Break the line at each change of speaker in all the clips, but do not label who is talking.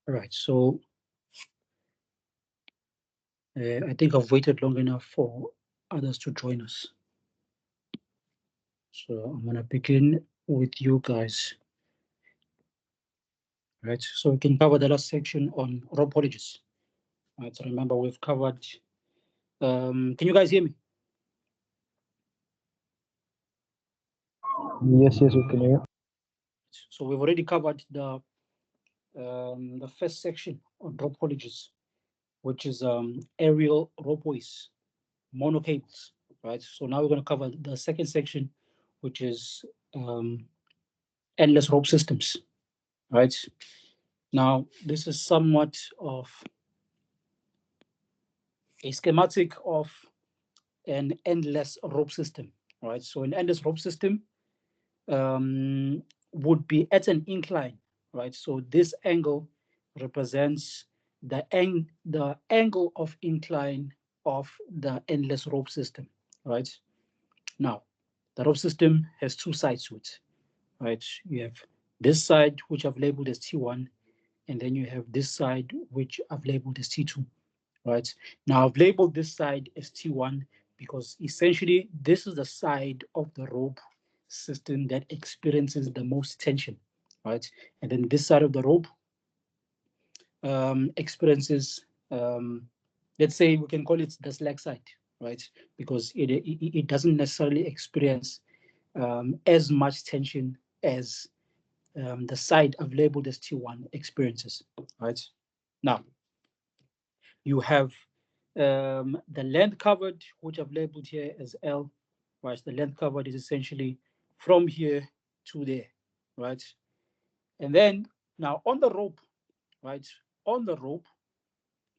All right, so I think I've waited long enough for others to join us. So I'm gonna begin with you guys. Right, so we can cover the last section on rope haulages. Right, so remember we've covered. Can you guys hear me?
Yes, yes, we can hear.
So we've already covered the first section on rope haulages, which is aerial ropeways, monocables. Right. So now we're going to cover the second section, which is um, endless rope systems. Right. Now this is somewhat of a schematic of an endless rope system. Right. So an endless rope system would be at an incline, right? So this angle represents the angle of incline of the endless rope system, right? Now, the rope system has two sides to it, right? You have this side, which I've labeled as T1, and then you have this side, which I've labeled as T2, right? Now, I've labeled this side as T1 because essentially this is the side of the rope system that experiences the most tension, right? And then this side of the rope experiences, let's say we can call it the slack side, right? Because it doesn't necessarily experience as much tension as the side I've labeled as T1 experiences, right? Now, you have the length covered, which I've labeled here as L, right? The length covered is essentially from here to there, right? And then now on the rope, right? On the rope,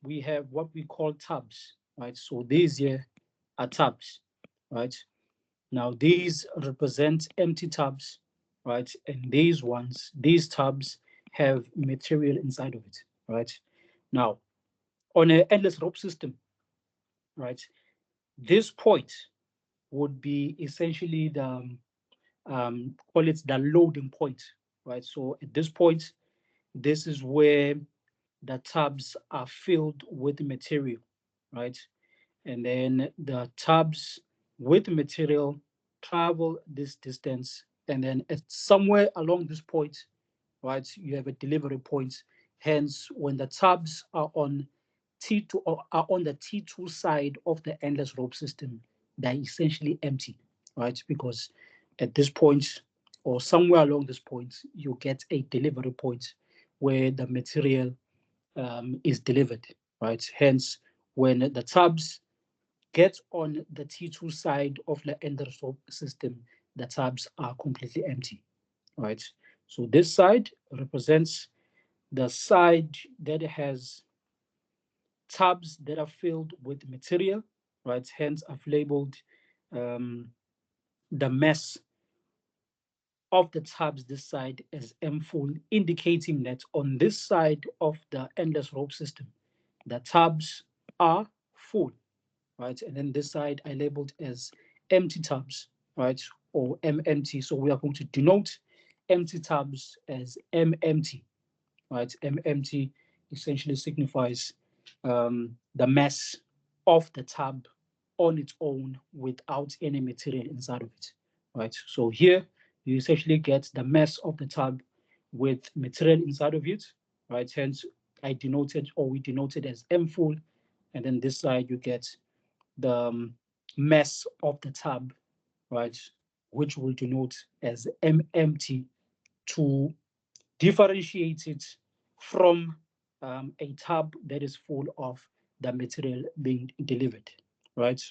we have what we call tabs, right? So these here are tabs, right? Now these represent empty tabs, right? And these tabs have material inside of it, right? Now on an endless rope system, right? This point would be essentially the call it the loading point, right? So at this point, this is where the tabs are filled with material, right? And then the tabs with material travel this distance, and then at somewhere along this point, right, you have a delivery point. Hence, when the tabs are on T2 or are on the T2 side of the endless rope system, they're essentially empty, right? Because at this point or somewhere along this point, you get a delivery point where the material is delivered, right? Hence, when the tabs get on the T2 side of the endless rope system, the tabs are completely empty, right? So this side represents the side that has tabs that are filled with material, right? Hence, I've labeled um, the mass of the tabs this side as M full, indicating that on this side of the endless rope system, the tabs are full, right? And then this side I labeled as empty tabs, right? Or M empty. So we are going to denote empty tabs as M empty, right? M empty essentially signifies the mass of the tab on its own without any material inside of it, right? So here you essentially get the mass of the tab with material inside of it, right? Hence I denoted or we denoted as M full, and then this side you get the mass of the tab, right? Which will denote as M empty to differentiate it from a tab that is full of the material being delivered, right?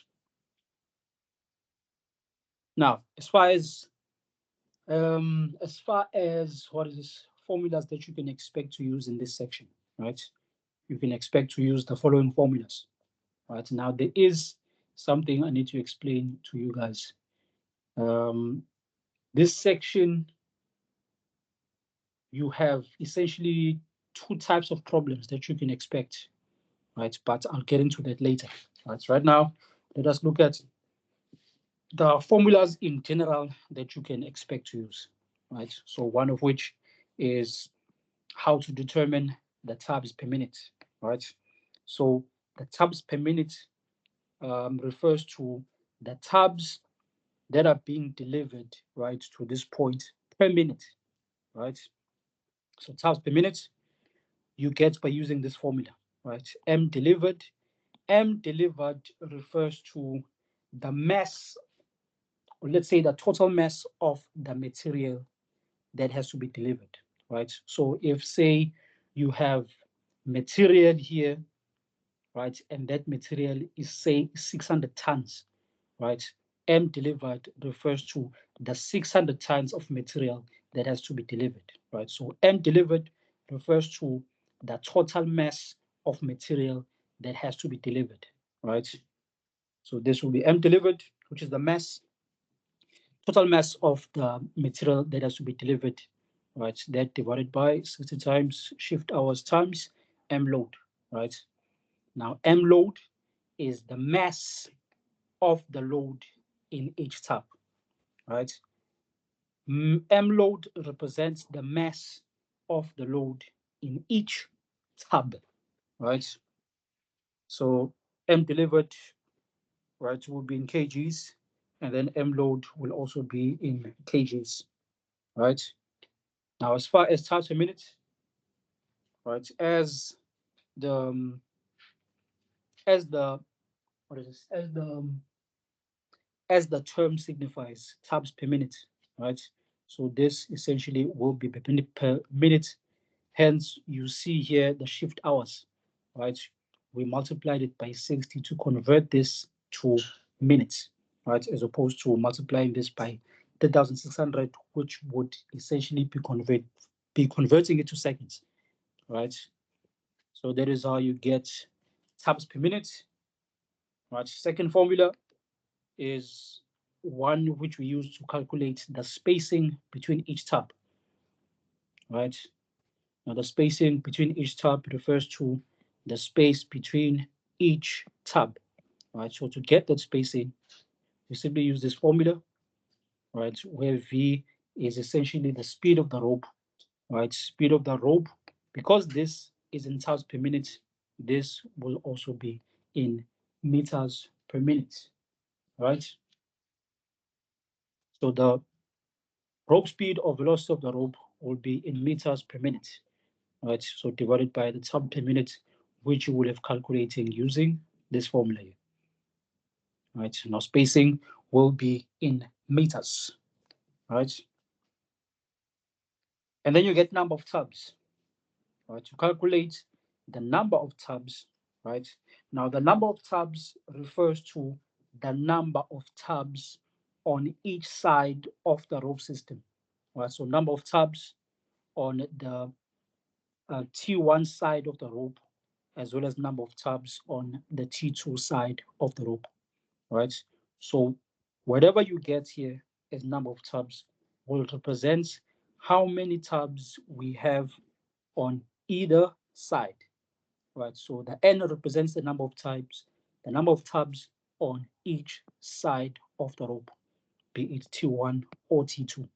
Now, as far as what is this formulas that you can expect to use in this section, right? You can expect to use the following formulas, right? Now, there is something I need to explain to you guys. Um, this section, you have essentially two types of problems that you can expect, right? But I'll get into that later. Right now, let us look at the formulas in general that you can expect to use, right? So one of which is how to determine the tubs per minute, right? So the tubs per minute refers to the tubs that are being delivered, right, to this point per minute, right? So tubs per minute you get by using this formula, right? M delivered. M delivered refers to the mass, or let's say the total mass of the material that has to be delivered, right? So if say you have material here, right, and that material is say 600 tons, right? M delivered refers to the 600 tons of material that has to be delivered, right? So M delivered refers to the total mass of material that has to be delivered, right? So this will be M delivered, which is the mass, total mass of the material that has to be delivered, right? That divided by 60 times shift hours times M load, right? Now M load is the mass of the load in each tab, right? M load represents the mass of the load in each tab, right? So M delivered, right, will be in kgs, and then M load will also be in kgs, right? Now, as far as tabs per minute, right, the as the what is this? As the term signifies, tabs per minute, right? So this essentially will be per minute. Hence, you see here the shift hours, right? We multiplied it by 60 to convert this to minutes, right? As opposed to multiplying this by 10,600, which would essentially be converting it to seconds, right? So that is how you get tabs per minute, right? Second formula is one which we use to calculate the spacing between each tab, right? Now, the spacing between each tab refers to the space between each tab, right? So to get that spacing, you simply use this formula, right? Where V is essentially the speed of the rope, right? Speed of the rope. Because this is in tabs per minute, this will also be in meters per minute, right? So the rope speed or velocity of the rope will be in meters per minute, right? So divided by the tab per minute, which you will have calculating using this formula, right? Now spacing will be in meters, right? And then you get number of tabs, right? To calculate the number of tabs, right? Now the number of tabs refers to the number of tabs on each side of the rope system, right? So number of tabs on the T1 side of the rope, as well as number of tabs on the T2 side of the rope, right? So whatever you get here as number of tabs will represent how many tabs we have on either side, right? So the N represents the number of tabs on each side of the rope, be it T1 or T2,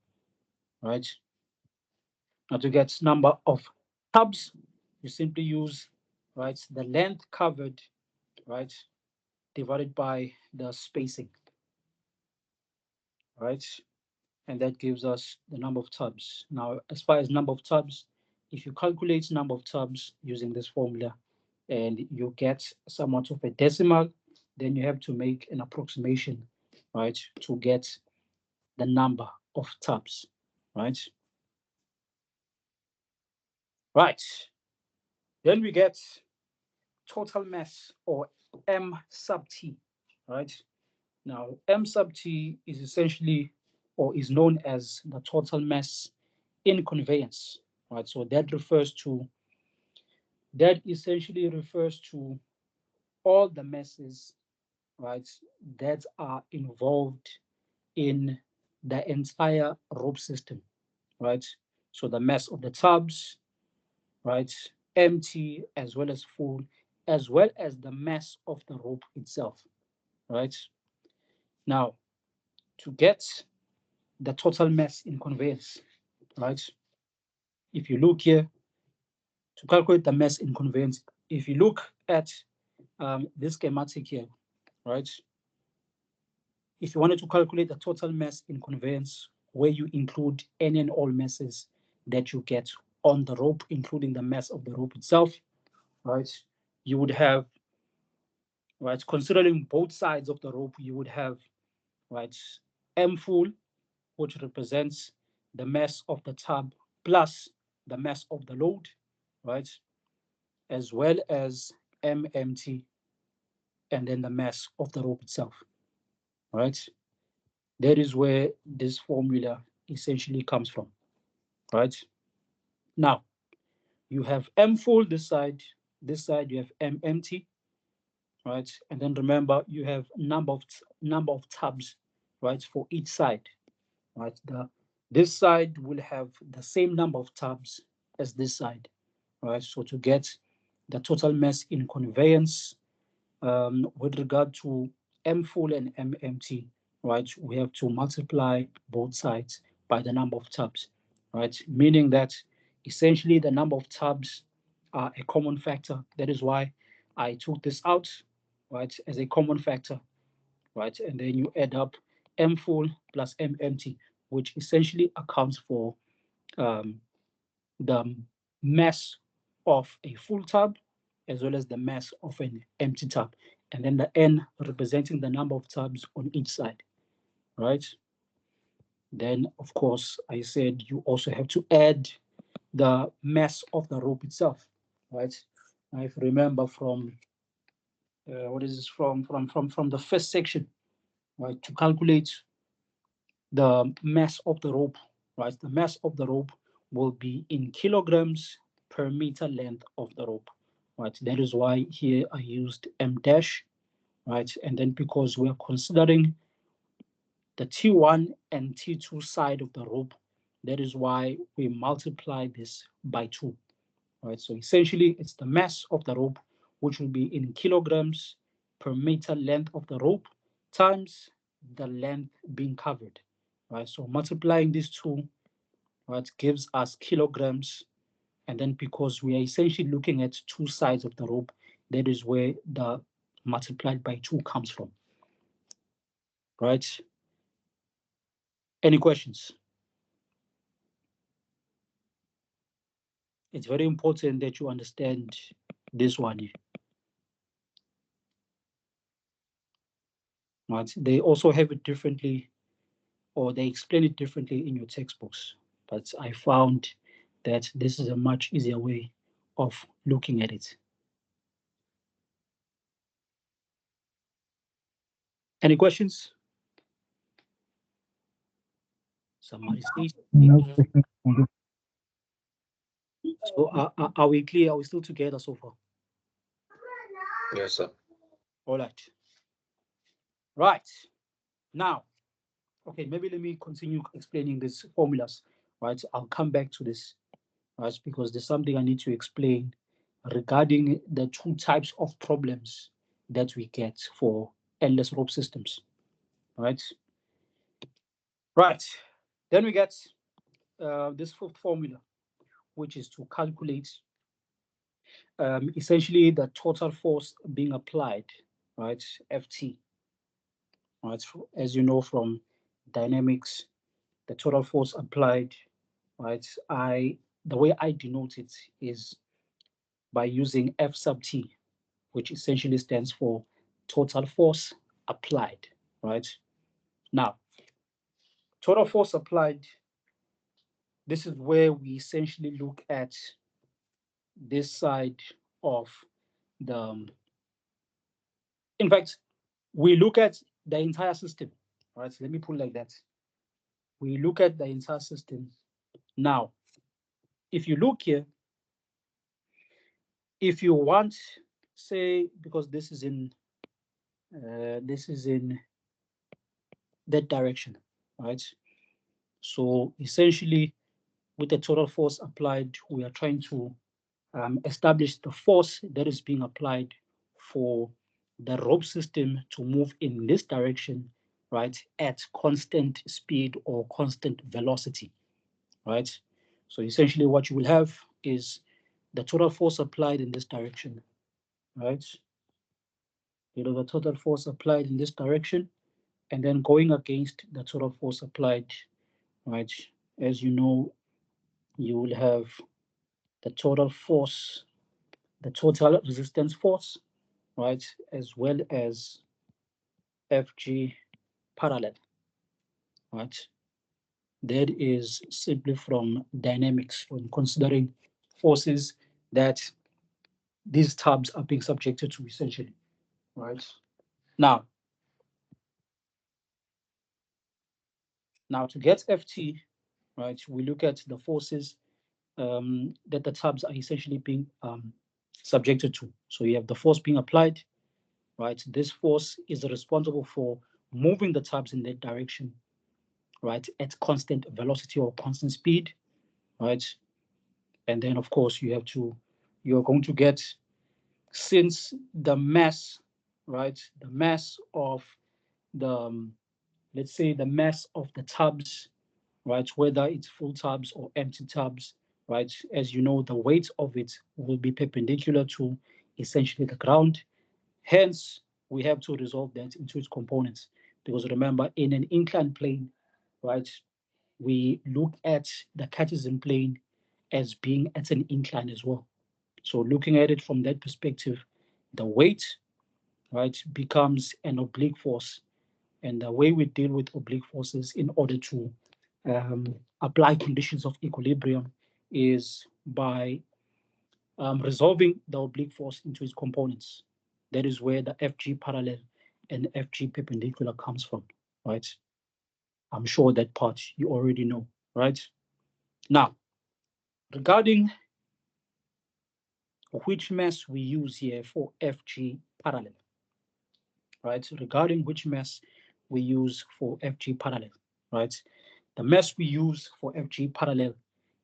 right? Now to get number of tabs, you simply use, right, the length covered, right, divided by the spacing, right? And that gives us the number of tabs. Now, as far as number of tabs, if you calculate number of tabs using this formula and you get somewhat of a decimal, then you have to make an approximation, right, to get the number of tabs, right? Right. Then we get total mass or M sub T, right? Now, M sub T is essentially or is known as the total mass in conveyance, right? So that essentially refers to all the masses, right, that are involved in the entire rope system, right? So the mass of the tubs, right, empty as well as full, as well as the mass of the rope itself, right? Now, to get the total mass in conveyance, right? If you look here, to calculate the mass in conveyance, if you look at this schematic here, right? If you wanted to calculate the total mass in conveyance, where you include any and all masses that you get on the rope, including the mass of the rope itself, right? You would have, right, considering both sides of the rope, you would have, right, M full, which represents the mass of the tub plus the mass of the load, right? As well as M empty and then the mass of the rope itself, right? That is where this formula essentially comes from, right? Now, you have M full this side you have M empty, right? And then remember, you have number of tabs, right, for each side, right? This side will have the same number of tabs as this side, right? So to get the total mass in conveyance, with regard to M full and M empty, right, we have to multiply both sides by the number of tabs, right? Meaning that essentially the number of tabs are a common factor. That is why I took this out, right, as a common factor, right? And then you add up M full plus M empty, which essentially accounts for um, the mass of a full tub as well as the mass of an empty tub. And then the N representing the number of tubs on each side, right? Then, of course, I said you also have to add the mass of the rope itself, right? Now, if you remember from what is this from the first section, right? To calculate the mass of the rope, right? The mass of the rope will be in kilograms per meter length of the rope, right? That is why here I used M dash, right? And then because we are considering the T1 and T2 side of the rope, that is why we multiply this by 2, right? So essentially, it's the mass of the rope, which will be in kilograms per meter length of the rope times the length being covered, right? So multiplying these two, right, gives us kilograms. And then because we are essentially looking at two sides of the rope, that is where the multiplied by 2 comes from, right? Any questions? It's very important that you understand this one here, right? They also have it differently, or they explain it differently in your textbooks. But I found that this is a much easier way of looking at it. Any questions? Somebody says.
No question.
So are we clear? Are we still together so far?
Yes, sir.
All right. Right. Now, okay, maybe let me continue explaining these formulas, right? I'll come back to this, right? Because there's something I need to explain regarding the two types of problems that we get for endless rope systems, right? Right. Then we get this fifth formula, which is to calculate essentially the total force being applied, right? FT, right? As you know from dynamics, the total force applied, right? The way I denote it is by using F sub T, which essentially stands for total force applied, right? Now, total force applied, this is where we essentially look at this side of the, in fact, we look at the entire system, right? So let me put it like that. We look at the entire system. Now, if you look here, if you want, say, because this is in that direction, right? So essentially, with the total force applied, we are trying to establish the force that is being applied for the rope system to move in this direction, right, at constant speed or constant velocity, right? So essentially, what you will have is the total force applied in this direction, right? The total force applied in this direction, and then going against the total force applied, right? As you know, you will have the total force, the total resistance force, right? As well as Fg parallel, right? That is simply from dynamics, when considering forces that these tabs are being subjected to, essentially, right? Now, now to get Ft, right, we look at the forces that the tabs are essentially being subjected to. So you have the force being applied, right? This force is responsible for moving the tabs in that direction, right, at constant velocity or constant speed, right? And then, of course, you're going to get, since the mass, right, the mass of the, let's say the mass of the tabs, right, whether it's full tabs or empty tabs, right, as you know, the weight of it will be perpendicular to essentially the ground. Hence, we have to resolve that into its components, because remember, in an inclined plane, right, we look at the Cartesian plane as being at an incline as well. So looking at it from that perspective, the weight, right, becomes an oblique force. And the way we deal with oblique forces in order to apply conditions of equilibrium is by resolving the oblique force into its components. That is where the Fg parallel and Fg perpendicular comes from, right? I'm sure that part you already know, right? Now, regarding which mass we use here for Fg parallel, right? Regarding which mass we use for Fg parallel, right? The mass we use for Fg parallel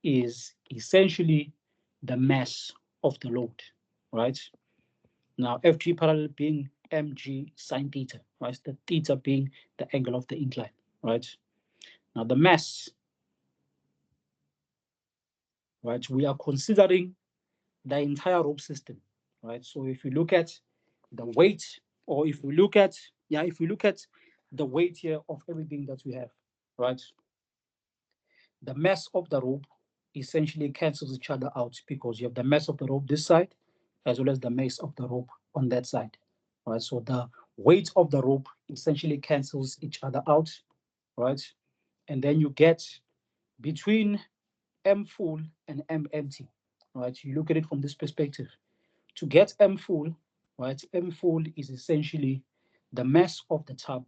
is essentially the mass of the load, right? Now, Fg parallel being mg sine theta, right? The theta being the angle of the incline, right? Now, the mass, right? We are considering the entire rope system, right? So if you look at the weight, or if we look at, yeah, if we look at the weight here of everything that we have, right? The mass of the rope essentially cancels each other out, because you have the mass of the rope this side as well as the mass of the rope on that side, right? So the weight of the rope essentially cancels each other out, right? And then you get between M full and M empty, right? You look at it from this perspective. To get M full, right? M full is essentially the mass of the tub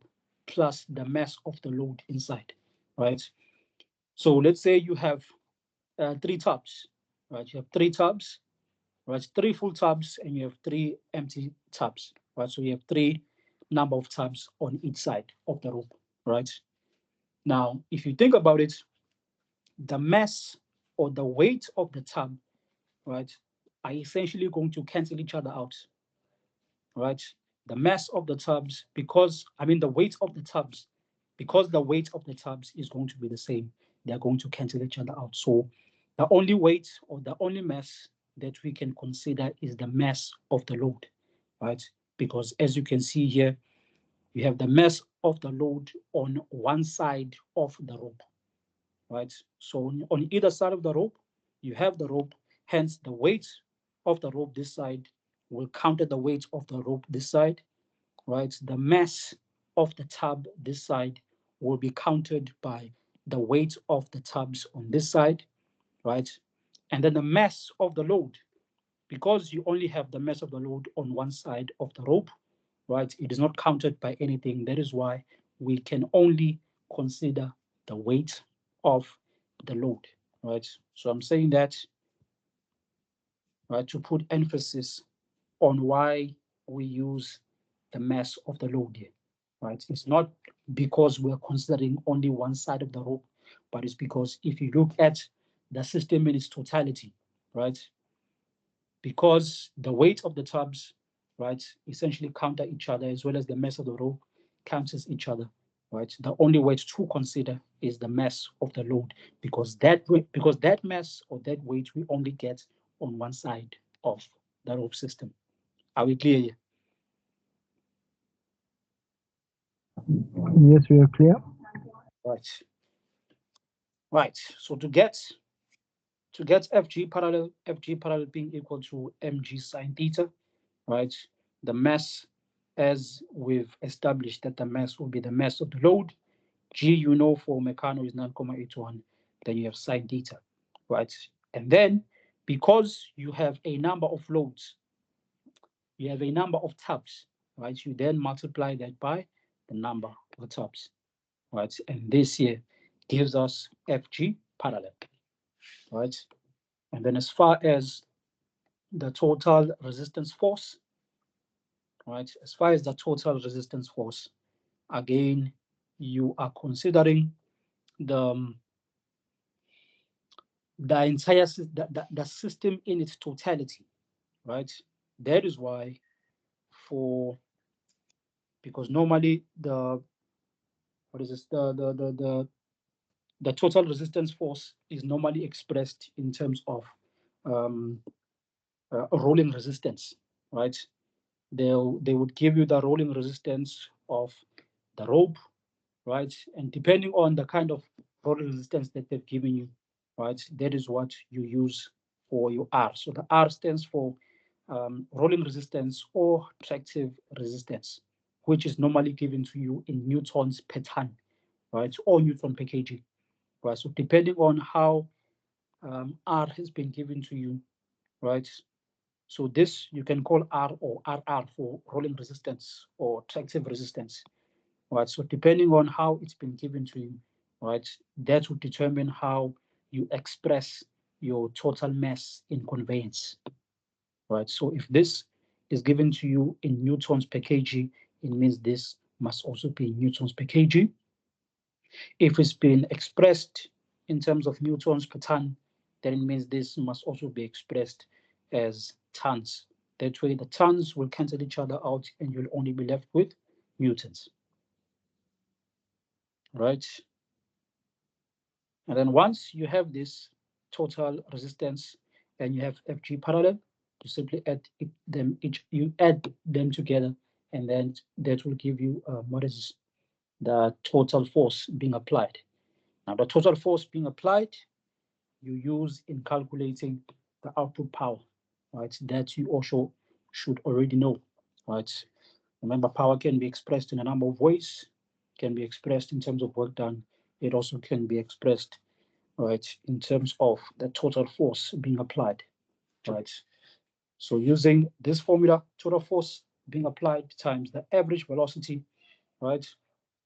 plus the mass of the load inside, right? So let's say you have three tubs, right? You have three tubs, right? Three full tubs, and you have three empty tubs, right? So you have three number of tubs on each side of the rope, right? Now, if you think about it, the mass or the weight of the tub, right, are essentially going to cancel each other out, right? The mass of the tubs, because I mean the weight of the tubs, because the weight of the tubs is going to be the same, they're going to cancel each other out. So the only weight or the only mass that we can consider is the mass of the load, right? Because as you can see here, you have the mass of the load on one side of the rope, right? So on either side of the rope, you have the rope, hence the weight of the rope this side will counter the weight of the rope this side, right? The mass of the tub this side will be counted by the weight of the tubs on this side, right? And then the mass of the load, because you only have the mass of the load on one side of the rope, right? It is not counted by anything. That is why we can only consider the weight of the load, right? So I'm saying that, right, to put emphasis on why we use the mass of the load here, right? It's not because we're considering only one side of the rope, but it's because if you look at the system in its totality, right, because the weight of the tubs, right, essentially counter each other, as well as the mass of the rope cancels each other, right? The only weight to consider is the mass of the load, because that mass or that weight we only get on one side of the rope system. Are we clear here?
Yes, we are clear.
Right. Right. So to get FG parallel being equal to mg sine theta, right? The mass, as we've established that the mass will be the mass of the load. G, you know, for Meccano is 9,81. Then you have sine theta, right? And then because you have a number of loads, you have a number of tabs, right? You then multiply that by the number of the tabs, right? And this here gives us FG parallel, right? And then as far as the total resistance force, right? As far as the total resistance force, again, you are considering the the entire the system in its totality, right? That is why for because normally the what is this the total resistance force is normally expressed in terms of um, rolling resistance, right? They would give you the rolling resistance of the rope, right? And depending on the kind of rolling resistance that they've given you, right, that is what you use for your R. So the R stands for rolling resistance or tractive resistance, which is normally given to you in newtons per ton, right, or newton per kg, right? So depending on how R has been given to you, right? So this you can call R or RR for rolling resistance or tractive resistance, right? So depending on how it's been given to you, right, that will determine how you express your total mass in conveyance, right? So if this is given to you in newtons per kg, it means this must also be in newtons per kg. If it's been expressed in terms of newtons per ton, then it means this must also be expressed as tons. That way, the tons will cancel each other out and you'll only be left with newtons, right? And then once you have this total resistance and you have FG parallel, you simply you add them together, and then that will give you what is the total force being applied. Now, the total force being applied, you use in calculating the output power, right? That you also should already know, right? Remember, power can be expressed in a number of ways. Can be expressed in terms of work done. It also can be expressed, right, in terms of the total force being applied, right? So using this formula, total force being applied times the average velocity, right?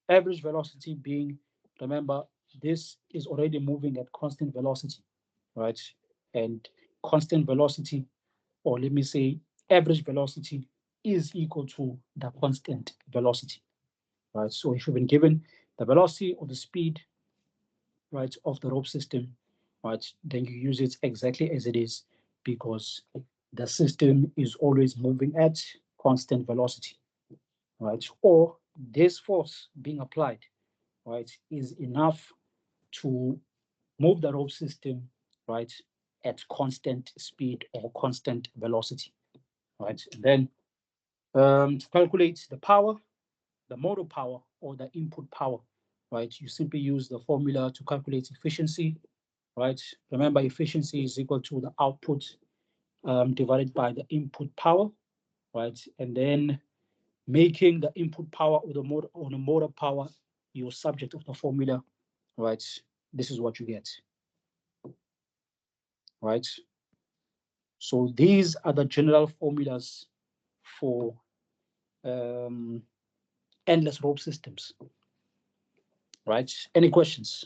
Average velocity being, remember, this is already moving at constant velocity, right? And constant velocity, or let me say average velocity, is equal to the constant velocity, right? So if you've been given the velocity or the speed, right, of the rope system, right, then you use it exactly as it is because the system is always moving at constant velocity, right? Or this force being applied, right, is enough to move the rope system, right, at constant speed or constant velocity, right? And then to calculate the power, the motor power or the input power, right, you simply use the formula to calculate efficiency, right? Remember, efficiency is equal to the output divided by the input power, right? And then making the input power or the motor power your subject of the formula, right? This is what you get, right? So these are the general formulas for um, endless rope systems, right? Any questions?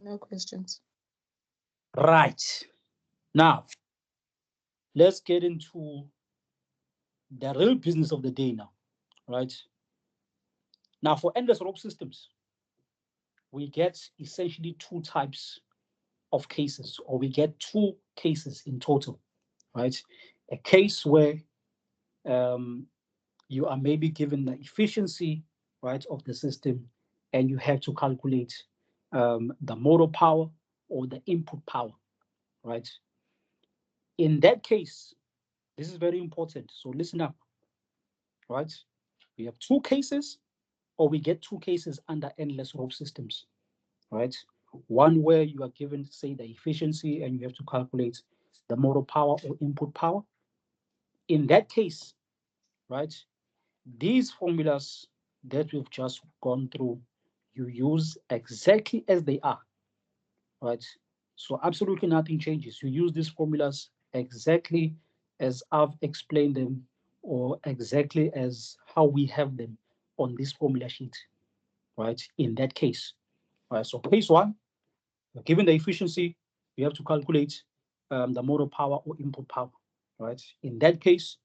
No questions.
Right. Now, let's get into the real business of the day now, right? Now, for endless rope systems, we get essentially two types of cases, or we get two cases in total, right? A case where um, you are maybe given the efficiency, right, of the system, and you have to calculate the motor power, or the input power, right? In that case, this is very important. So listen up, right? We have two cases, or we get two cases under endless rope systems, right? One where you are given, say, the efficiency and you have to calculate the motor power or input power. In that case, right, these formulas that we've just gone through, you use exactly as they are, right? So absolutely nothing changes. You use these formulas exactly as I've explained them, or exactly as how we have them on this formula sheet, right? In that case, right? So case one, given the efficiency, you have to calculate the motor power or input power, right? In that case,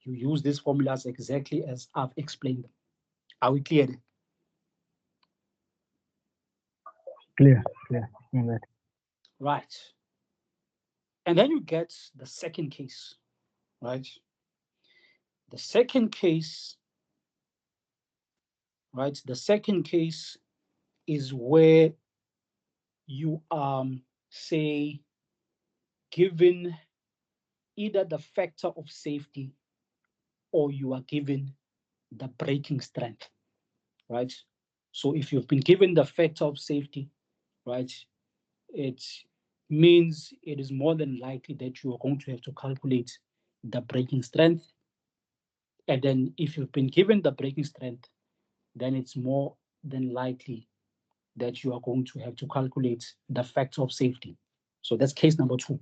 you use these formulas exactly as I've explained them. Are we clear?
Clear, clear on that.
Right. And then you get the second case, right? The second case, right? The second case is where you say, given either the factor of safety, or you are given the braking strength, right? So if you've been given the factor of safety, right, it means it is more than likely that you are going to have to calculate the braking strength. And then if you've been given the braking strength, then it's more than likely that you are going to have to calculate the factor of safety. So that's case number two,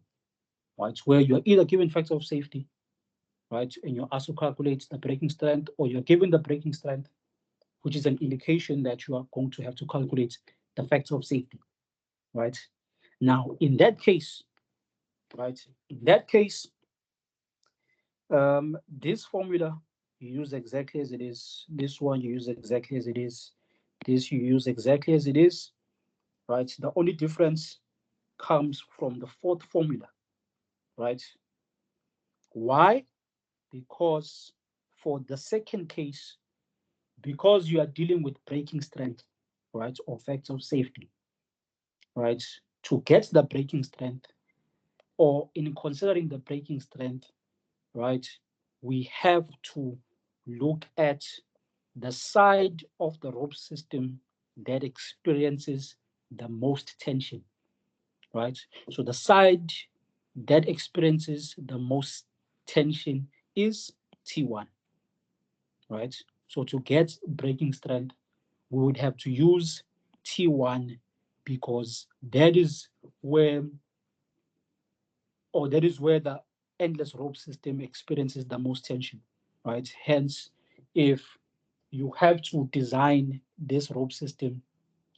right? Where you're either given factor of safety, right, and you're asked to calculate the braking strength, or you're given the braking strength, which is an indication that you are going to have to calculate the factor of safety, right? Now, in that case, right, in that case, this formula you use exactly as it is. This one you use exactly as it is. This you use exactly as it is, right? The only difference comes from the fourth formula, right? Why? Because for the second case, because you are dealing with braking strength, right, or factor of safety, right, to get the braking strength, or in considering the braking strength, right, we have to look at the side of the rope system that experiences the most tension, right? So the side that experiences the most tension is T1, right? So to get braking strength, we would have to use T1, because that is where, or that is where the endless rope system experiences the most tension, right? Hence, if you have to design this rope system,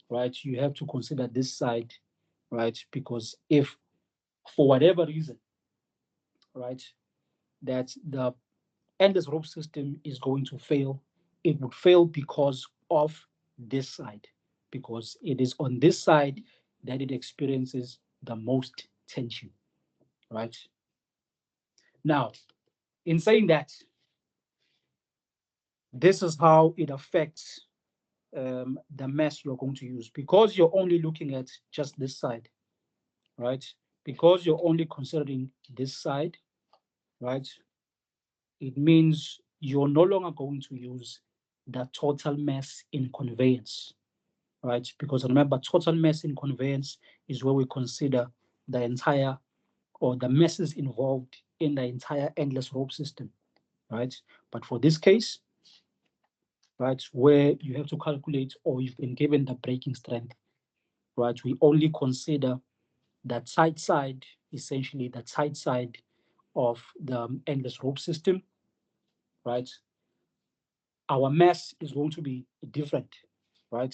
right, you have to consider this side, right? Because if for whatever reason, right, that the endless rope system is going to fail, it would fail because of this side, because it is on this side that it experiences the most tension, right? Now, in saying that, this is how it affects the mesh you're going to use, because you're only looking at just this side, right? Because you're only considering this side, right? It means you're no longer going to use the total mass in conveyance, right? Because remember, total mass in conveyance is where we consider the entire, or the masses involved in the entire endless rope system, right? But for this case, right, where you have to calculate, or you've been given the braking strength, right, we only consider the tight side, essentially the tight side of the endless rope system, right? Our mass is going to be different, right?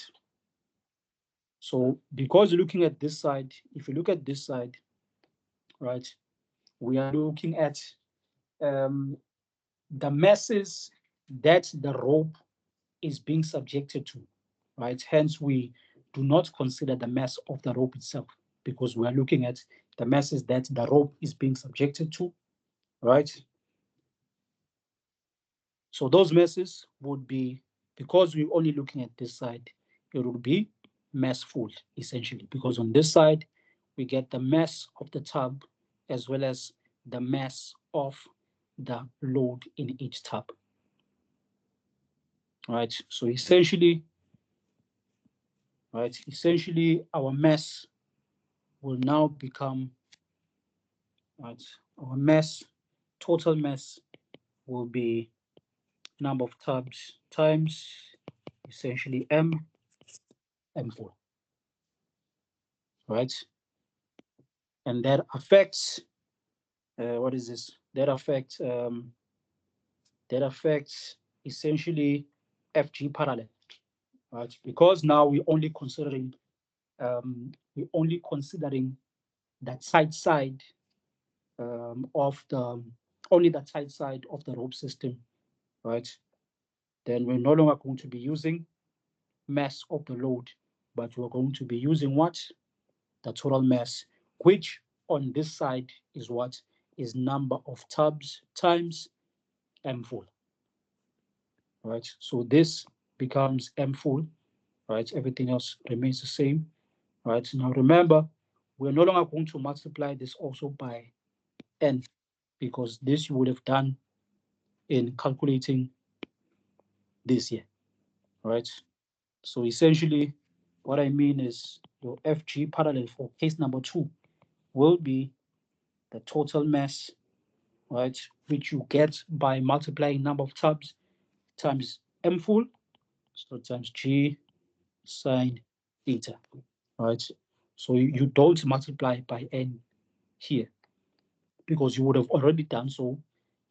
So because you're looking at this side, if you look at this side, right, we are looking at um, the masses that the rope is being subjected to, right? Hence, we do not consider the mass of the rope itself, because we are looking at the masses that the rope is being subjected to, right? So those masses would be, because we're only looking at this side, it would be mass full, essentially, because on this side, we get the mass of the tub as well as the mass of the load in each tub. Right, so essentially our mass will now become, right, our mass, total mass will be number of tubs times essentially m4, right? And that affects, what is this? That affects essentially FG parallel, right? Because now we're only considering that side of the only that side of the rope system, right? Then we're no longer going to be using mass of the load, but we're going to be using what? The total mass, which on this side is what? Is number of tubs times M full, right? So this becomes M full, right? Everything else remains the same, right? Now remember, we're no longer going to multiply this also by N, because this you would have done in calculating this here, right? So essentially, what I mean is your FG parallel for case number 2 will be the total mass, right, which you get by multiplying number of tubs times M full, so times G sine theta, right? So you don't multiply by N here because you would have already done so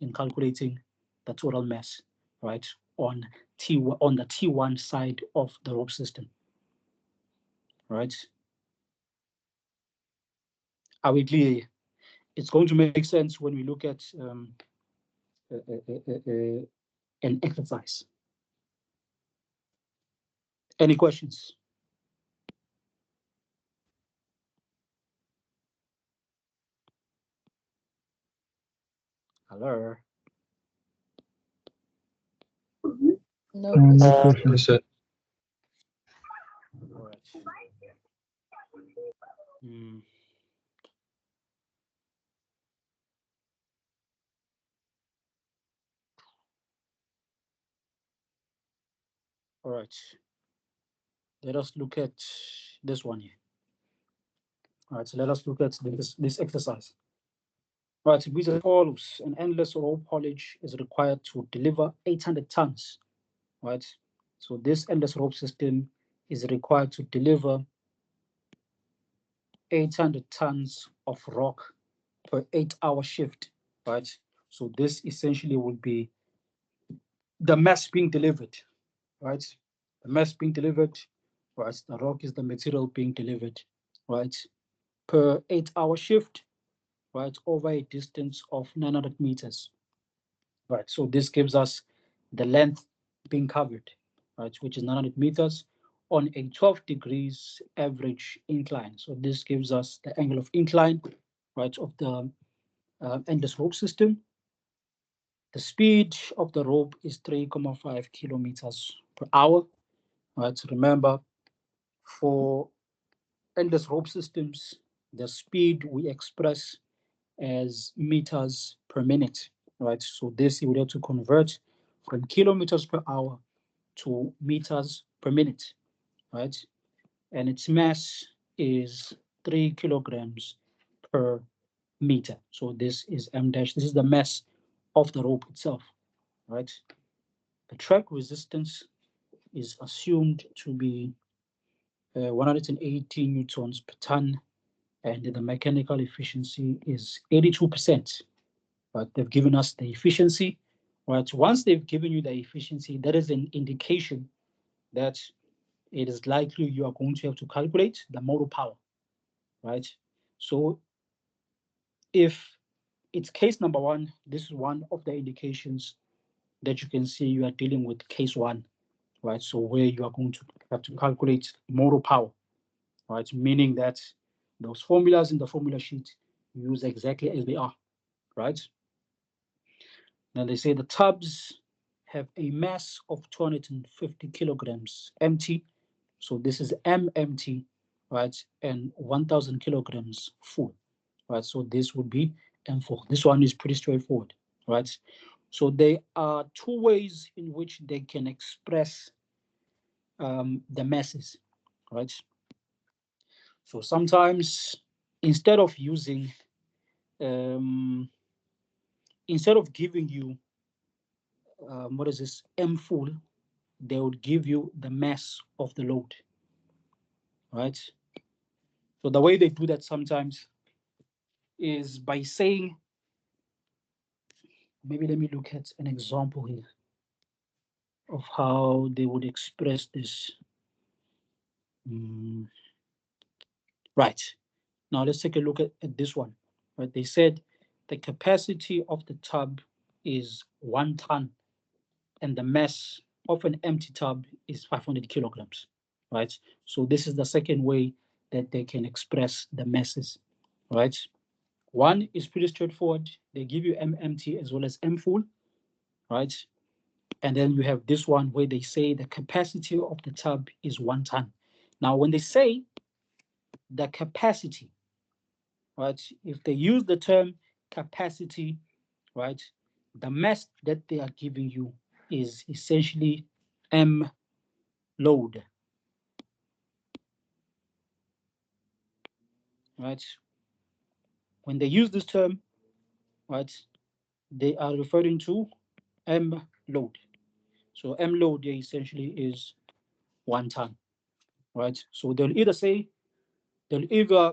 in calculating the total mass, right, on the T1 side of the rope system, right? Are we clear? It's going to make sense when we look at uh, uh, uh, uh, an exercise. Any questions? Hello.
No
No
questions.
question.
Yes, sir.
All right. Mm, all right. Let us look at this one here. All right. So let us look at this exercise. All right. Which as follows: an endless rope haulage is required to deliver 800 tons. Right. So this endless rope system is required to deliver 800 tons of rock per 8-hour shift. Right. So this essentially will be the mass being delivered, right? The mass being delivered, right? The rock is the material being delivered, right? Per 8-hour shift, right? Over a distance of 900 meters, right? So this gives us the length being covered, right? Which is 900 meters on a 12 degrees average incline. So this gives us the angle of incline, right? Of the endless rope system. The speed of the rope is 3.5 kilometers per hour. Right. Remember, for endless rope systems, the speed we express as meters per minute. Right. So this you would have to convert from kilometers per hour to meters per minute. Right. And its mass is 3 kilograms per meter. So this is m dash. This is the mass of the rope itself. Right. The track resistance is assumed to be 180 newtons per ton, and the mechanical efficiency is 82%. But they've given us the efficiency, right? Once they've given you the efficiency, that is an indication that it is likely you are going to have to calculate the motor power, right? So if it's case number 1, this is one of the indications that you can see you are dealing with case 1, right? So where you are going to have to calculate motor power, right? Meaning that those formulas in the formula sheet use exactly as they are, right? Then they say the tubs have a mass of 250 kilograms empty. So this is M empty, right, and 1,000 kilograms full, right? So this would be M full. This one is pretty straightforward, right? So there are two ways in which they can express the masses, right? So sometimes instead of using, um, instead of giving you, what is this, M full, they would give you the mass of the load, right? So the way they do that sometimes is by saying, maybe let me look at an example here of how they would express this. Mm, right. Now let's take a look at this one. Right. They said the capacity of the tub is 1 ton and the mass of an empty tub is 500 kilograms. Right. So this is the second way that they can express the masses. Right. One is pretty straightforward. They give you M empty as well as M full. Right. And then you have this one where they say the capacity of the tub is 1 ton. Now, when they say the capacity, right, if they use the term capacity, right, the mass that they are giving you is essentially M load, right? When they use this term, right, they are referring to M load. So M load there essentially is 1 ton, right? So they'll either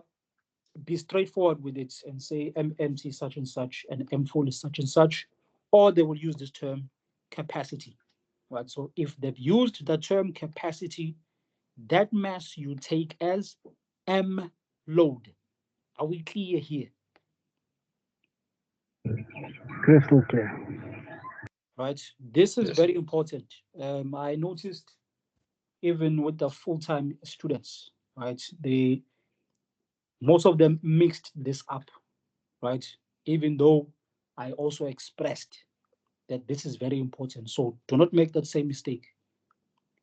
be straightforward with it and say MMT such and such and M full is such and such, or they will use this term capacity, right? So if they've used the term capacity, that mass you take as M load. Are we clear here?
Crystal clear.
Right. This is
Yes.
very important. I noticed even with the full-time students, right? They most of them mixed this up, right? Even though I also expressed that this is very important. So do not make that same mistake,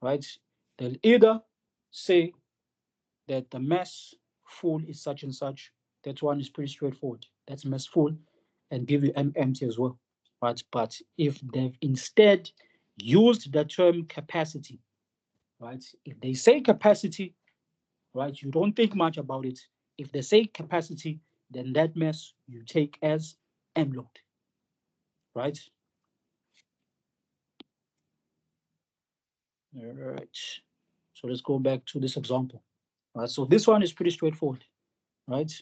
right? They'll either say that the mass full is such and such. That one is pretty straightforward. That's mass full and give you M empty as well, right? But if they've instead used the term capacity, right? If they say capacity, right, you don't think much about it. If they say capacity, then that mass you take as M load, right? All right. So let's go back to this example. Right, so this one is pretty straightforward, right?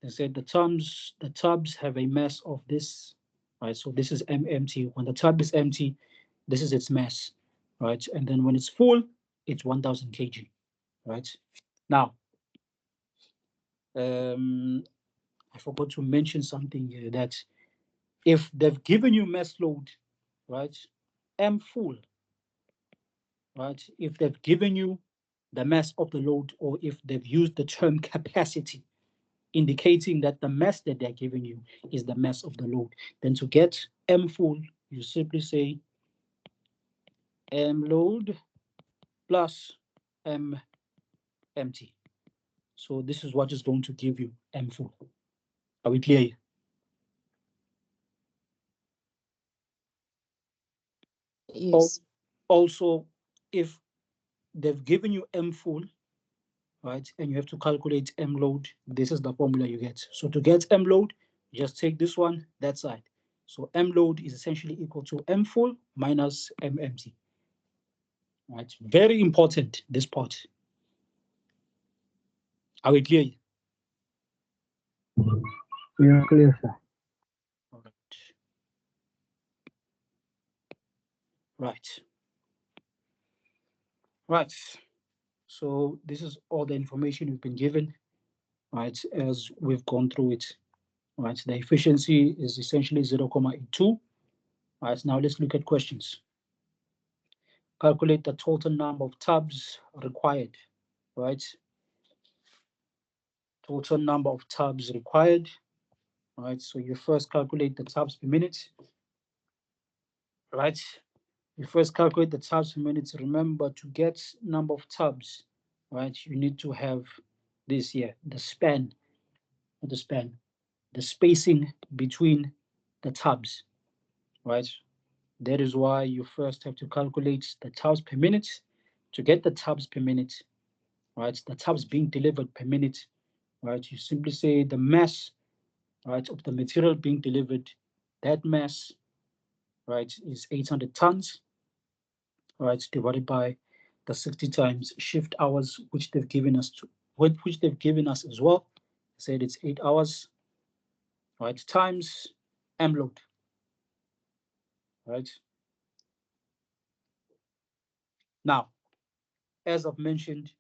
They said the tubs have a mass of this, right? So this is M empty. When the tub is empty, this is its mass, right? And then when it's full, it's 1,000 kg, right? Now, um, I forgot to mention something here that if they've given you mass load, right, M full, right? If they've given you the mass of the load, or if they've used the term capacity, indicating that the mass that they're giving you is the mass of the load. Then to get M full, you simply say M load plus M empty. So this is what is going to give you M full. Are we clear?
Yes.
Also, if they've given you M full, right, and you have to calculate M load, this is the formula you get. So to get M load, just take this one, that side. So M load is essentially equal to M full minus M empty. Right, very important, this part. Are we clear?
You're clear, sir.
All right. Right. Right. So this is all the information we've been given, right, as we've gone through it. Right. The efficiency is essentially 0.82. Right. Now let's look at questions. Calculate the total number of tubs required. Right. Total number of tubs required. Right. So you first calculate the tubs per minute. Right. You first calculate the tubs per minute. Remember, to get number of tubs, right, you need to have this here, the span, not the span, the spacing between the tubs, right? That is why you first have to calculate the tubs per minute. To get the tubs per minute, right, the tubs being delivered per minute, right, you simply say the mass, right, of the material being delivered. That mass, right, is 800 tons, right, divided by the 60 times shift hours which they've given us which they've given us as well. Said it's 8 hours, right, times M load, right? Now, as I've mentioned,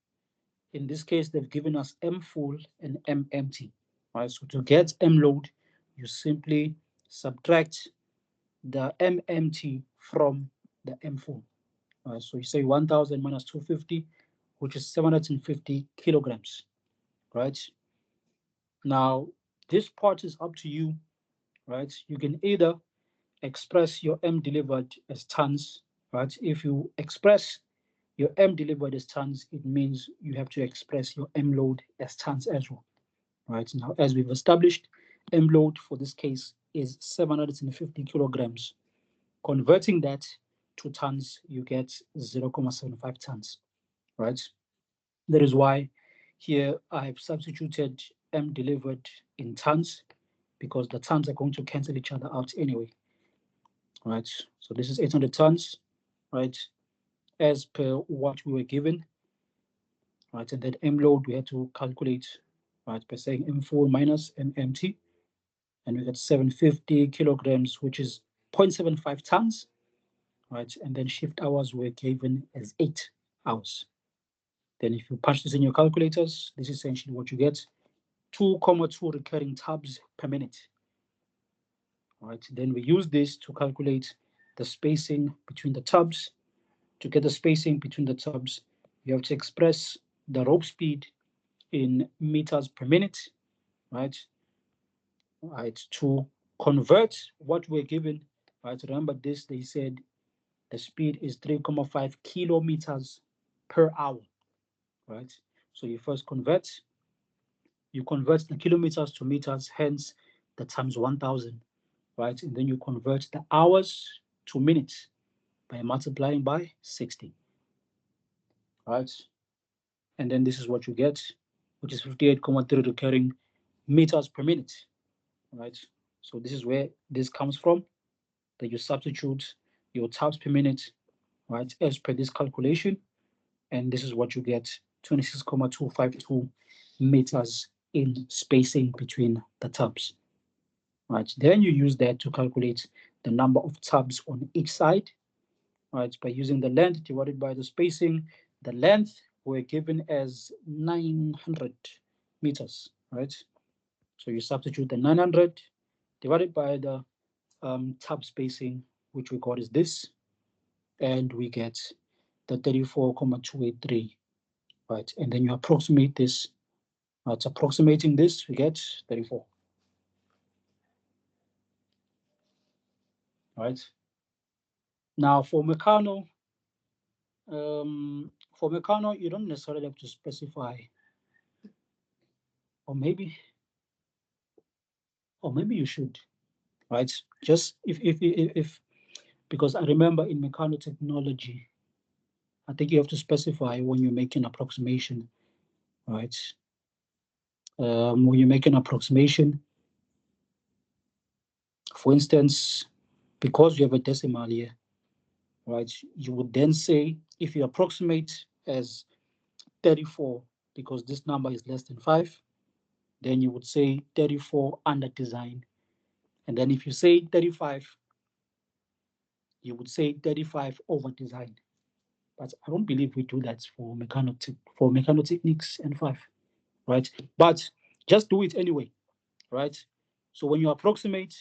in this case, they've given us M full and M empty, right? So to get M load, you simply subtract the M empty from the M full. So you say 1000 minus 250, which is 750 kilograms, right? Now, this part is up to you, right? You can either express your M delivered as tons, right? If you express your M delivered as tons, it means you have to express your M load as tons as well, right? Now, as we've established, M load for this case is 750 kilograms. Converting that to tons, you get 0.75 tons, right? That is why here I've substituted M delivered in tons because the tons are going to cancel each other out anyway, right? So this is 800 tons, right? As per what we were given, right? And then M load we had to calculate, right? By saying M full minus M empty, and we got 750 kilograms, which is 0.75 tons, right? And then shift hours were given as 8 hours. Then if you punch this in your calculators, this is essentially what you get: 2,2 recurring tubs per minute. Right. Then we use this to calculate the spacing between the tubs. To get the spacing between the tubs, you have to express the rope speed in meters per minute, right? Right. To convert what we're given, right? Remember this, they said the speed is 3.5 kilometers per hour, right? So you convert the kilometers to meters, hence the times 1000, right? And then you convert the hours to minutes by multiplying by 60, right? And then this is what you get, which is 58.3 recurring meters per minute, right? So this is where this comes from, that you substitute your tubs per minute, right, as per this calculation, and this is what you get: 26.252 meters in spacing between the tubs, right? Then you use that to calculate the number of tubs on each side, right, by using the length divided by the spacing. The length we're given as 900 meters, right? So you substitute the 900 divided by the tub spacing, which we got is this, and we get the 34.283, right? And then you approximate this. It's approximating this, we get 34, right? Now for Meccano, you don't necessarily have to specify, or maybe you should, right? Just if because I remember in mechanotechnology, I think you have to specify when you make an approximation, right? When you make an approximation, for instance, because you have a decimal here, right? You would then say if you approximate as 34, because this number is less than 5, then you would say 34 under design. And then if you say 35, you would say 35 over design. But I don't believe we do that for mechanotechnics and 5, right? But just do it anyway, right? So when you approximate,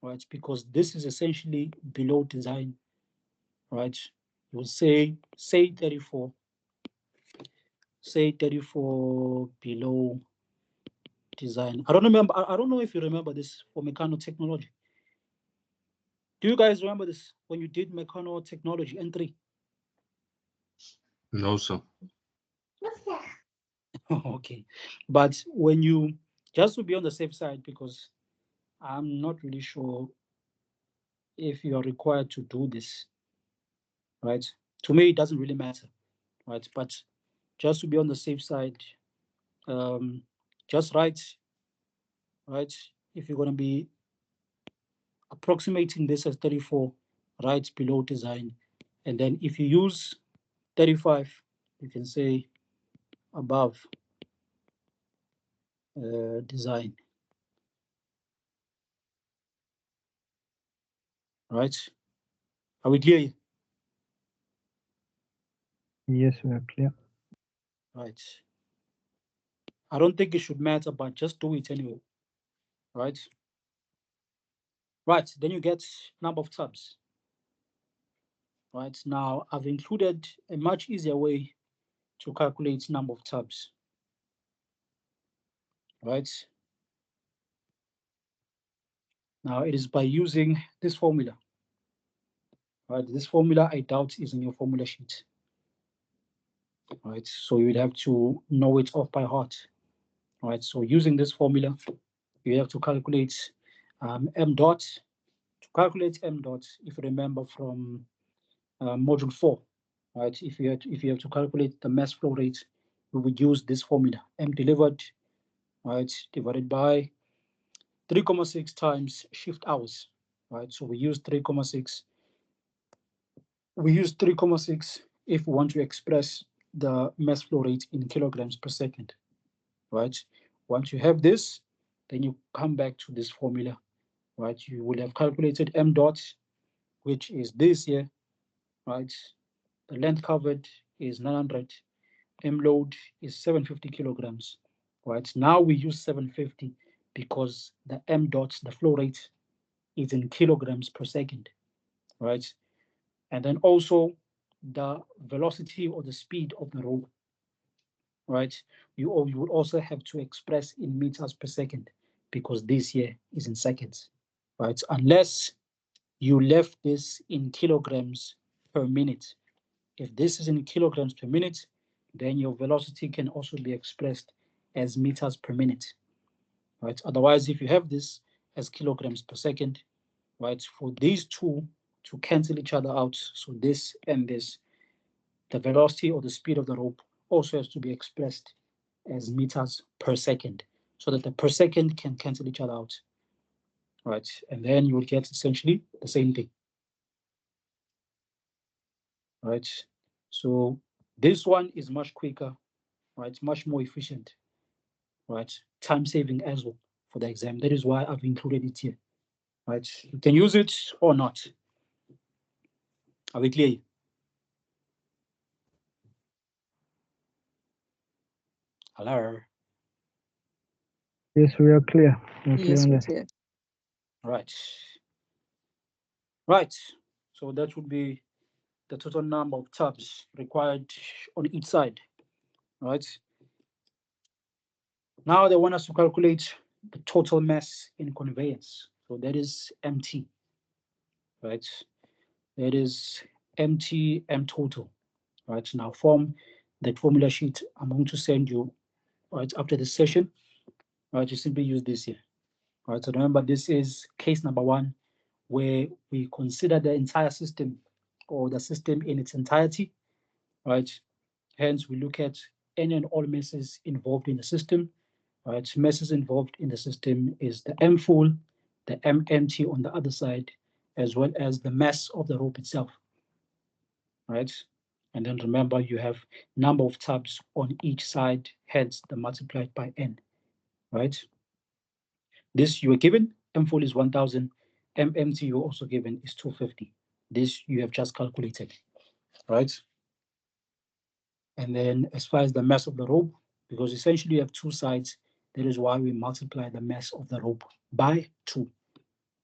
right, because this is essentially below design, right? You will say 34, say 34 below design. I don't know if you remember this for mechanotechnology. Do you guys remember this when you did mechanotechnology N3?
No, sir.
Okay, but when you, just to be on the safe side, because I'm not really sure if you are required to do this, right? To me, it doesn't really matter, right? But just to be on the safe side, um, just write, right? If you're going to be approximating this as 34, right below design. And then if you use 35, you can say above design, right? Are we clear?
Yes, we are clear.
Right. I don't think it should matter, but just do it anyway, right? Right, then you get number of tabs. Right, now I've included a much easier way to calculate number of tabs, right? Now it is by using this formula, right? This formula I doubt is in your formula sheet, right? So you would have to know it off by heart, right? So using this formula, you have to calculate m dot. To calculate m dot, if you remember from module 4, right? If you have to calculate the mass flow rate, we would use this formula: m delivered, right, divided by 3,6 times shift hours, right? So we use 3,6. We use 3,6 if we want to express the mass flow rate in kilograms per second, right? Once you have this, then you come back to this formula, right? You will have calculated m dot, which is this here, right? The length covered is 900. M load is 750 kilograms, right? Now we use 750 because the m dot, the flow rate, is in kilograms per second, right? And then also the velocity or the speed of the rope, right? You would also have to express in meters per second because this here is in seconds, right? Unless you left this in kilograms per minute. If this is in kilograms per minute, then your velocity can also be expressed as meters per minute, right? Otherwise, if you have this as kilograms per second, right, for these two to cancel each other out, so this and this, the velocity or the speed of the rope also has to be expressed as meters per second so that the per second can cancel each other out, right? And then you will get essentially the same thing, right? So this one is much quicker, right? Much more efficient, right? Time saving as well for the exam. That is why I've included it here, right? You can use it or not. Are we clear? Hello.
Yes, we are clear. We are clear
Yes,
on
we're
that.
clear.
Right. Right. So that would be the total number of tabs required on each side, right? Now they want us to calculate the total mass in conveyance. So that is MT, right? That is MT M total, right? Now from that formula sheet I'm going to send you, right, after this session, right? You simply use this here, right? So remember, this is case number 1, where we consider the entire system or the system in its entirety, right? Hence, we look at any and all masses involved in the system, right? Masses involved in the system is the M full, the M empty on the other side, as well as the mass of the rope itself, right? And then remember, you have number of tabs on each side, hence the multiplied by N, right? This you are given, M full is 1,000, M empty you are also given is 250. This you have just calculated, right? And then as far as the mass of the rope, because essentially you have two sides, that is why we multiply the mass of the rope by 2,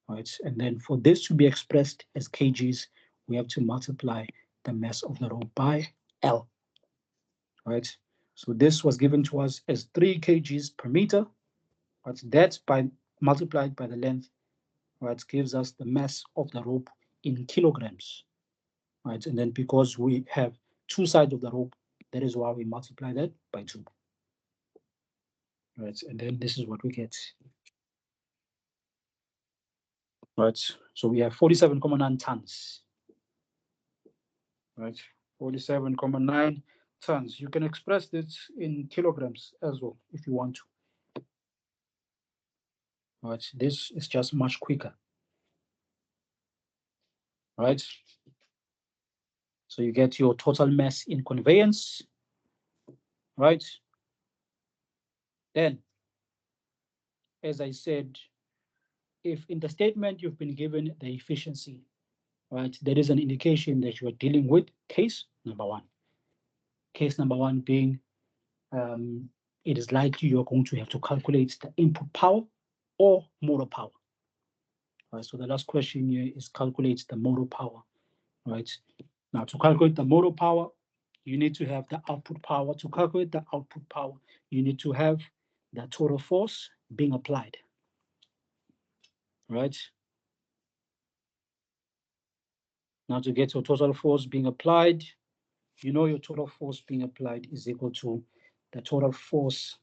right? And then for this to be expressed as kgs, we have to multiply the mass of the rope by L, right? So this was given to us as 3 kgs per meter, but that's by multiplied by the length, right, gives us the mass of the rope in kilograms, right? And then because we have two sides of the rope, that is why we multiply that by 2, right? And then this is what we get, right? So we have 47.9 tons, right? 47.9 tons. You can express this in kilograms as well if you want to, right? This is just much quicker, right? So you get your total mass in conveyance, right? Then, as I said, if in the statement you've been given the efficiency, right, there is an indication that you are dealing with case number 1. Case number 1 being it is likely you're going to have to calculate the input power or motor power. Right, so the last question here is calculate the motor power. Right, now to calculate the motor power, you need to have the output power. To calculate the output power, you need to have the total force being applied. Right, now to get your total force being applied, you know your total force being applied is equal to the total force,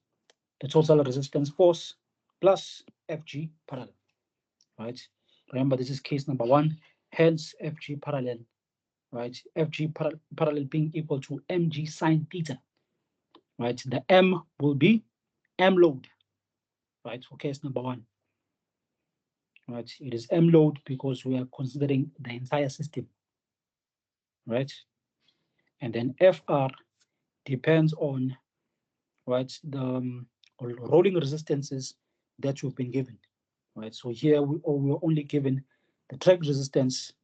the total resistance force plus Fg parallel, right? Remember, this is case number 1, hence Fg parallel, right? Fg parallel being equal to mg sine theta, right? The m will be m load, right? For case number 1, right? It is m load because we are considering the entire system, right? And then Fr depends on, right, the rolling resistances that you've been given, right? So here we're only given the track resistance,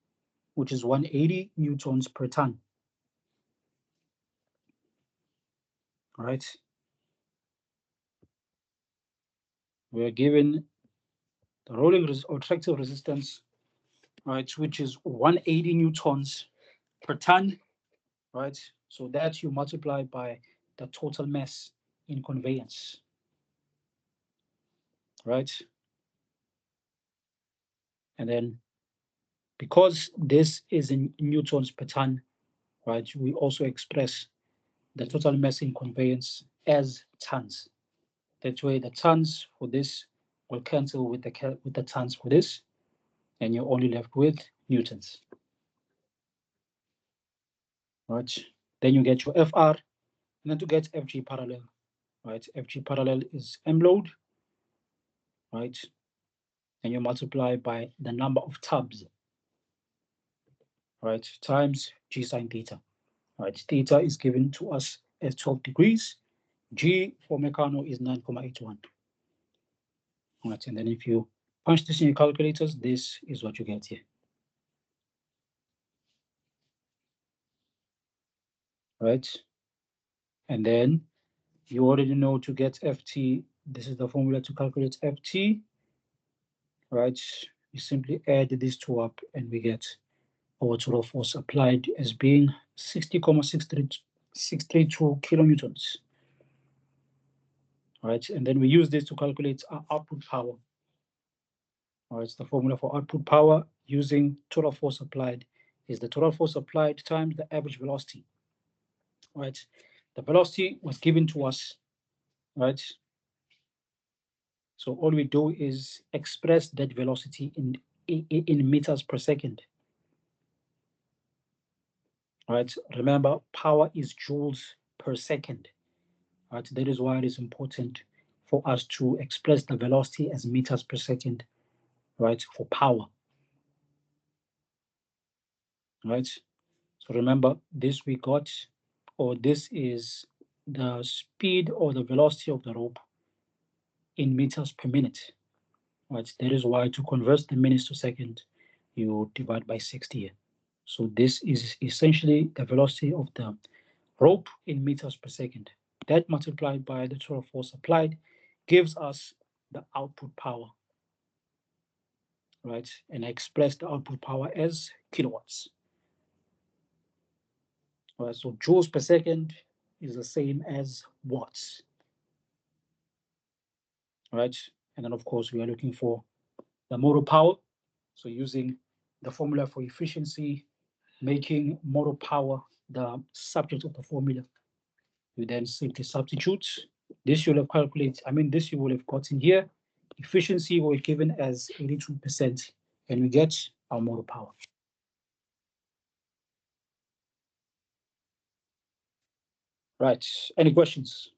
which is 180 newtons per ton, right? We're given the rolling or tractive resistance, right, which is 180 newtons per ton, right? So that you multiply by the total mass in conveyance, right? And then because this is in newtons per ton, right, we also express the total mass in conveyance as tons. That way, the tons for this will cancel with the tons for this, and you're only left with newtons. Right? Then you get your FR, and then to get FG parallel, right? FG parallel is M load, right? And you multiply by the number of tubs, right? Times G sine theta, right? Theta is given to us as 12 degrees. G for Meccano is 9.81. Right, and then if you punch this in your calculators, this is what you get here. Right? And then you already know to get FT, this is the formula to calculate FT. Right? You simply add these two up and we get our total force applied as being 60.632 kilonewtons. Right? And then we use this to calculate our output power. All right, the formula for output power using total force applied is the total force applied times the average velocity. Right, the velocity was given to us, right? So all we do is express that velocity in meters per second. Right, remember power is joules per second. Right, that is why it is important for us to express the velocity as meters per second, right, for power. Right, so remember this we got, or this is the speed or the velocity of the rope in meters per minute. Right, that is why to convert the minutes to second, you divide by 60. So this is essentially the velocity of the rope in meters per second. That multiplied by the total force applied gives us the output power, right? And I express the output power as kilowatts. All right, so joules per second is the same as watts, right? And then of course we are looking for the motor power, So using the formula for efficiency, making motor power the subject of the formula, you then simply substitute. This you'll have calculated, this you will have gotten here. Efficiency was given as 82%, and we get our motor power. Right. Any questions?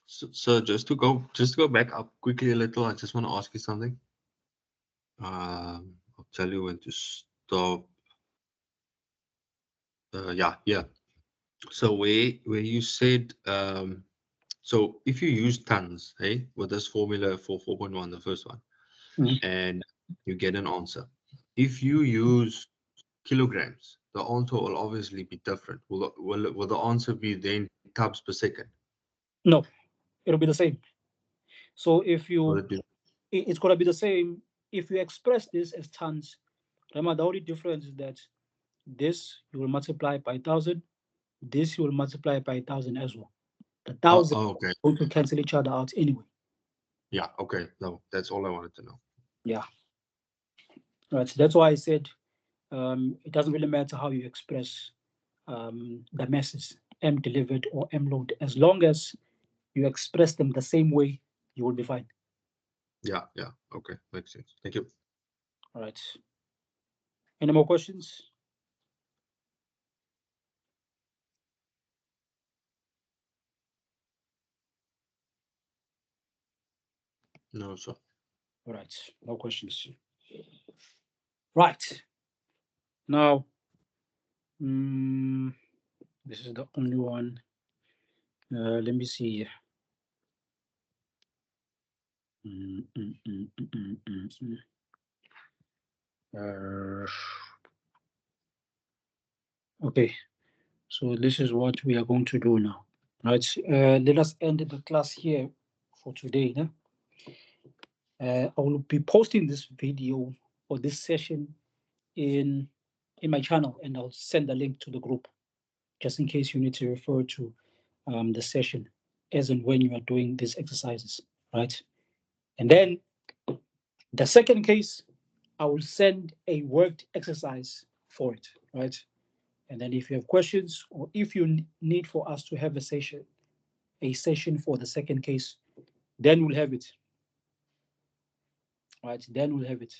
So just to go back up quickly a little, I just want to ask you something. I'll tell you when to stop. Yeah. So where you said so if you use tons, hey, with this formula for 4.1, the first one, and you get an answer. If you use kilograms, the answer will obviously be different. Will the answer be then tubs per second?
No, it'll be the same. So if
Will
you,
it be?
it's going to be the same. If you express this as tons, remember the only difference is that this you will multiply by 1,000. This you will multiply by 1,000 as well. The 1,000
Okay.
going to cancel each other out anyway.
Yeah. Okay. No, that's all I wanted to know.
Yeah. Right. So that's why I said it doesn't really matter how you express the masses, M delivered or M load, as long as you express them the same way, you will be fine.
Yeah. Okay. Makes sense. Thank you.
All right. Any more questions?
No, sir.
All right. No questions. Right. Now, this is the only one. Let me see. Okay. So this is what we are going to do now. Right. Let us end the class here for today. I will be posting this video or this session in my channel, and I'll send a link to the group just in case you need to refer to the session as and when you are doing these exercises, right? And then the second case, I will send a worked exercise for it, right? And then if you have questions or if you need for us to have a session for the second case, then we'll have it, right? Then we'll have it.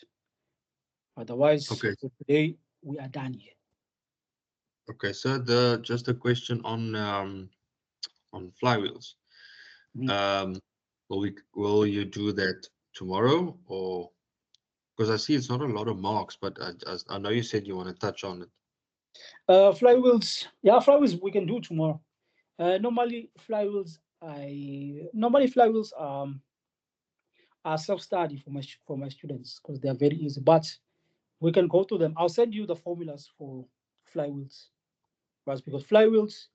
Otherwise,
Okay.
for today, we are done here.
Okay. So just a question on flywheels. Will you do that tomorrow, or because I see it's not a lot of marks, but I know you said you want to touch on it.
Flywheels we can do tomorrow. Normally flywheels are self-study for my students because they are very easy, but we can go through them. I'll send you the formulas for flywheels, right? Because flywheels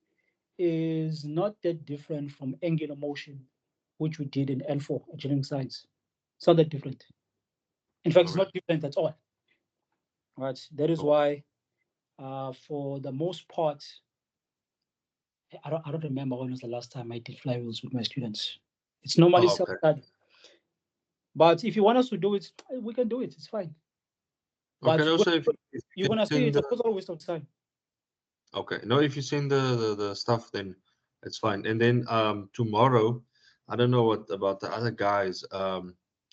is not that different from angular motion, which we did in L4 engineering science. It's not that different. In fact,
All
it's
right.
not different at all. Right. That is
Cool.
why, for the most part, I don't remember when was the last time I did flywheels with my students. It's normally
Okay.
self-study. But if you want us to do it, we can do it. It's fine.
Okay.
But
No, so if
you're
you
gonna see
send
it's a
the
total waste of time.
okay, no, if you send the stuff, then it's fine. And then tomorrow, I don't know what about the other guys.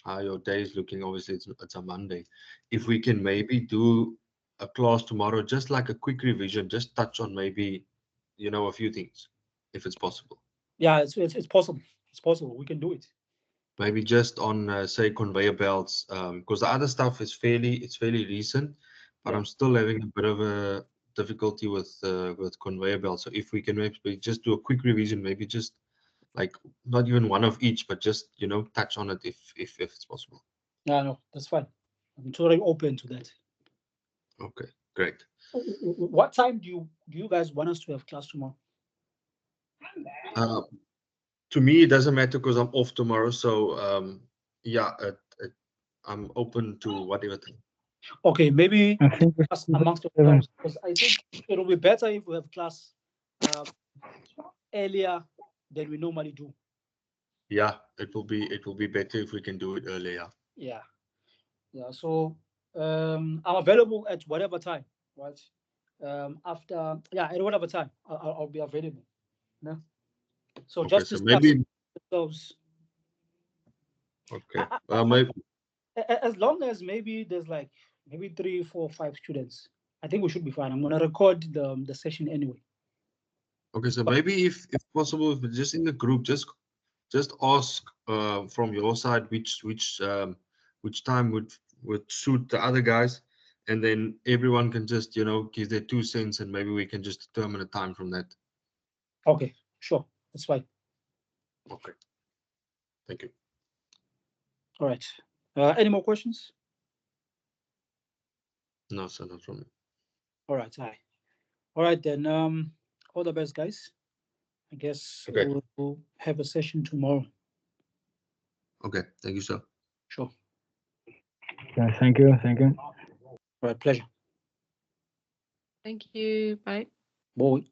How your day is looking. Obviously, it's a Monday. If we can maybe do a class tomorrow, just like a quick revision, just touch on maybe, a few things, if it's possible.
Yeah, it's possible. It's possible. We can do it.
Maybe just on say conveyor belts, because the other stuff is fairly recent, but
Yeah.
I'm still having a bit of a difficulty with conveyor belts. So if we can maybe just do a quick revision, maybe just like not even one of each, but just touch on it if it's possible.
Yeah, no, that's fine. I'm totally open to that.
Okay, great.
What time do you guys want us to have class tomorrow?
Uh, to me, it doesn't matter because I'm off tomorrow. So yeah, I'm open to whatever time.
Okay, maybe
I think we
us
should do
amongst
7.
ourselves, because I think it'll be better if we have class earlier than we normally do.
Yeah, it will be better if we can do it earlier.
Yeah. Yeah. So I'm available at whatever time, right? After, yeah, at whatever time I'll be available. No. So
Okay,
just
so
discuss
maybe
those.
okay.
I,
Maybe
as long as maybe there's like maybe 3, 4, 5 students, I think we should be fine. I'm gonna record the session anyway.
okay. So maybe if possible, if it's just in the group, just ask from your side which time would suit the other guys, and then everyone can just give their 2 cents, and maybe we can just determine a time from that.
Okay, sure, that's fine.
Okay. Thank you.
All right. Any more questions?
No, sir, not from me.
All right, hi. All right then. All the best, guys. I guess
Okay.
we'll have a session tomorrow.
Okay. Thank you, sir.
Sure.
Yeah, thank you. Thank you.
All right, pleasure.
Thank you. Bye.
Boy.